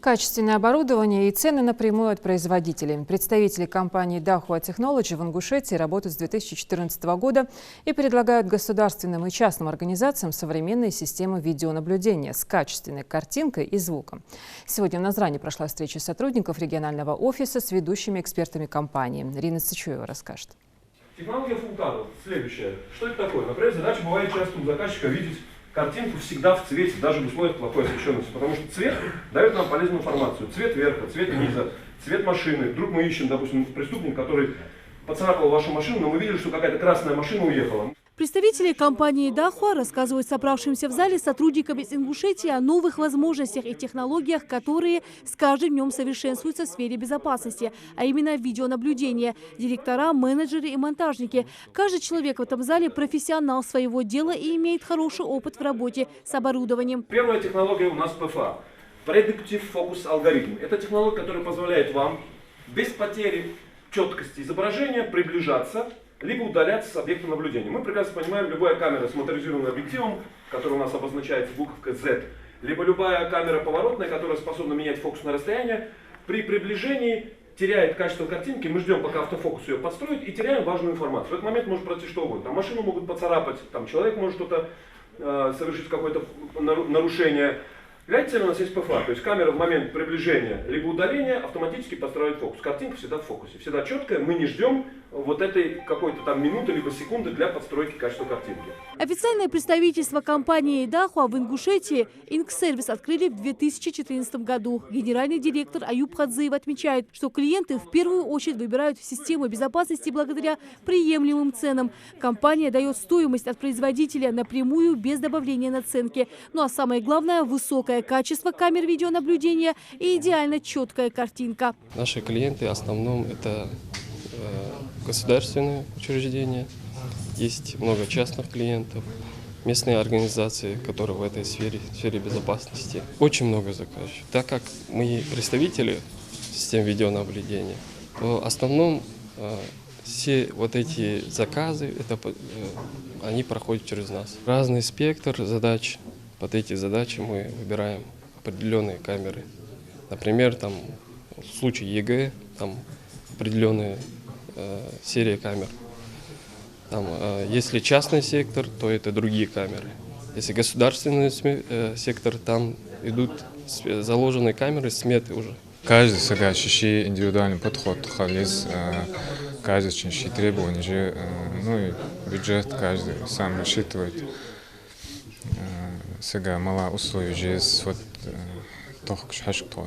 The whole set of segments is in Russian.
Качественное оборудование и цены напрямую от производителей. Представители компании Dahua Technology в Ингушетии работают с 2014 года и предлагают государственным и частным организациям современные системы видеонаблюдения с качественной картинкой и звуком. Сегодня в Назране прошла встреча сотрудников регионального офиса с ведущими экспертами компании. Ирина Сычуева расскажет. Технология фултана следующая. Что это такое? Например, задача бывает часто у заказчика видеть картинку всегда в цвете, даже в условиях плохой освещенности, потому что цвет дает нам полезную информацию. Цвет верха, цвет низа, цвет машины. Вдруг мы ищем, допустим, преступника, который поцарапал вашу машину, но мы видели, что какая-то красная машина уехала. Представители компании Dahua рассказывают собравшимся в зале сотрудникам из Ингушетии о новых возможностях и технологиях, которые с каждым днем совершенствуются в сфере безопасности, а именно видеонаблюдение. Директора, менеджеры и монтажники. Каждый человек в этом зале профессионал своего дела и имеет хороший опыт в работе с оборудованием. Первая технология у нас ПФА. Predictive Focus алгоритм. Это технология, которая позволяет вам без потери четкости изображения приближаться либо удаляться с объекта наблюдения. Мы прекрасно понимаем, любая камера с моторизированным объективом, который у нас обозначается буковкой Z, либо любая камера поворотная, которая способна менять фокус на расстояние, при приближении теряет качество картинки, мы ждем, пока автофокус ее подстроит, и теряем важную информацию. В этот момент может произойти что угодно. Там машину могут поцарапать, там человек может что-то совершить, какое-то нарушение. Для этой цели у нас есть ПФА, то есть камера в момент приближения либо удаления автоматически подстраивает фокус. Картинка всегда в фокусе, всегда четкая, мы не ждем вот этой какой-то там минуты либо секунды для подстройки качества картинки. Официальное представительство компании Dahua в Ингушетии Инксервис открыли в 2014 году. Генеральный директор Аюб Хадзиев отмечает, что клиенты в первую очередь выбирают систему безопасности благодаря приемлемым ценам. Компания дает стоимость от производителя напрямую без добавления наценки. Ну а самое главное – высокое качество камер видеонаблюдения и идеально четкая картинка. Наши клиенты в основном это государственные учреждения, есть много частных клиентов, местные организации, которые в этой сфере безопасности. Очень много заказчиков. Так как мы представители систем видеонаблюдения, то в основном все вот эти заказы, они проходят через нас. Разный спектр задач. Под эти задачи мы выбираем определенные камеры. Например, там, в случае ЕГЭ там определенная серия камер. Там, если частный сектор, то это другие камеры. Если государственный сектор, там идут заложенные камеры, сметы уже. Каждый ищет индивидуальный подход, каждый ищет требования, ну и бюджет каждый сам рассчитывает. Сега мало условий есть вот только что.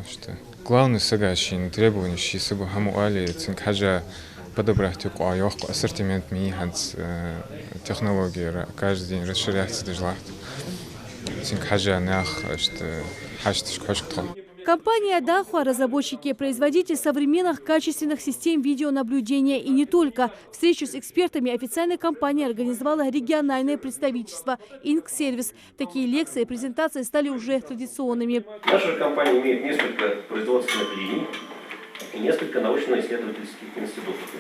Главное сега ищет требования, сега хамуали, цинк хаджа подобрать ассортимент миханц технологии каждый день расширяется дежлат. Цинк хаджа нах что хачтиш хачтхо. Компания Dahua – разработчики и производитель современных качественных систем видеонаблюдения. И не только. Встречу с экспертами официальная компания организовала региональное представительство Инксервис. Такие лекции и презентации стали уже традиционными. Наша компания имеет несколько производственных линий и несколько научно-исследовательских институтов.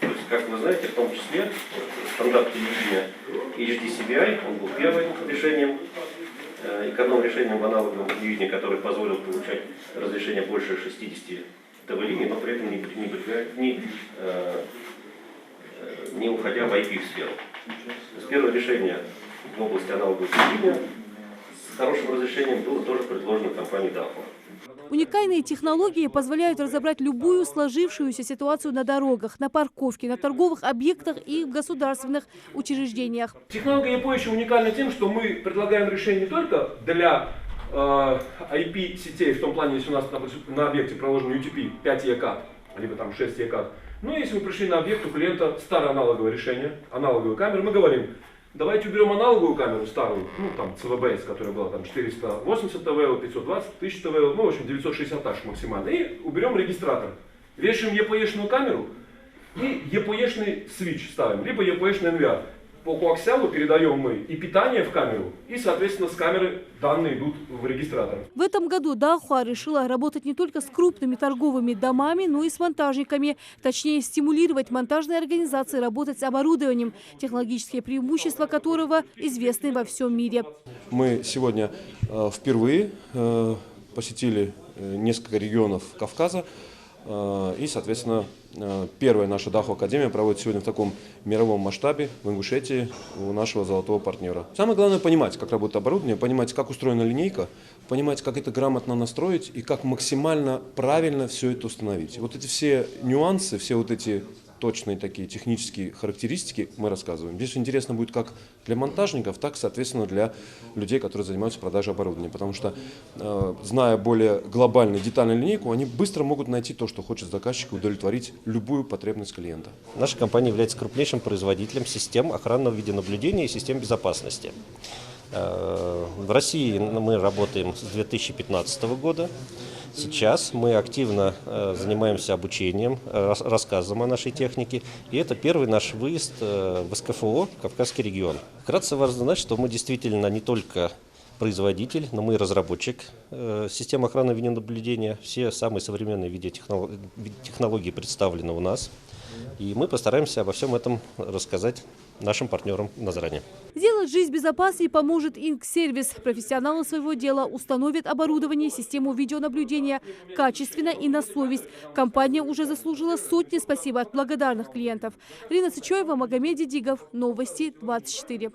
То есть, как вы знаете, в том числе стандарт телевидения HDCBI, он был первым решением, экономным решением в аналоговом телевидении, который позволил получать разрешение больше 60 ТВ-линий, но при этом не уходя в IP-сферу. Первое решение в области аналогового телевидения с хорошим разрешением было тоже предложено компанией Dahua. Уникальные технологии позволяют разобрать любую сложившуюся ситуацию на дорогах, на парковке, на торговых объектах и в государственных учреждениях. Технология EPO еще уникальна тем, что мы предлагаем решение не только для IP-сетей, в том плане, если у нас на объекте проложен UTP 5 ЕКАТ, либо там 6 ЕКАТ. Но если мы пришли на объект, у клиента старое аналоговое решение, аналоговую камеру, мы говорим, давайте уберем аналоговую камеру старую, ну там CVBS, которая была там 480 ТВЛ, 520, 1000 ТВЛ, ну в общем 960 аж максимально, и уберем регистратор. Вешаем EPE-шную камеру и EPE-шный свич ставим, либо EPE-шный NVR. По коаксиалу передаем мы и питание в камеру, и соответственно с камеры данные идут в регистратор. В этом году Dahua решила работать не только с крупными торговыми домами, но и с монтажниками. Точнее, стимулировать монтажные организации работать с оборудованием, технологические преимущества которого известны во всем мире. Мы сегодня впервые посетили несколько регионов Кавказа. И, соответственно, первая наша Даху Академия проводит сегодня в таком мировом масштабе в Ингушетии у нашего золотого партнера. Самое главное понимать, как работает оборудование, понимать, как устроена линейка, понимать, как это грамотно настроить и как максимально правильно все это установить. Вот эти все нюансы, все вот эти точные такие технические характеристики мы рассказываем. Здесь интересно будет как для монтажников, так, соответственно, для людей, которые занимаются продажей оборудования. Потому что, зная более глобальную, детальную линейку, они быстро могут найти то, что хочет заказчик, удовлетворить любую потребность клиента. Наша компания является крупнейшим производителем систем охранного видеонаблюдения и систем безопасности. В России мы работаем с 2015 года. Сейчас мы активно занимаемся обучением, рассказом о нашей технике. И это первый наш выезд в СКФО, Кавказский регион. Вкратце важно знать, что мы действительно не только производитель, но мы и разработчик систем охраны видеонаблюдения. Все самые современные видеотехнологии представлены у нас. И мы постараемся обо всем этом рассказать нашим партнерам на Назране. Сделать жизнь безопаснее поможет Инксервис. Профессионалы своего дела установят оборудование и систему видеонаблюдения качественно и на совесть. Компания уже заслужила сотни спасибо от благодарных клиентов. Рина Сычоева, Магомед Дидигов. Новости 24.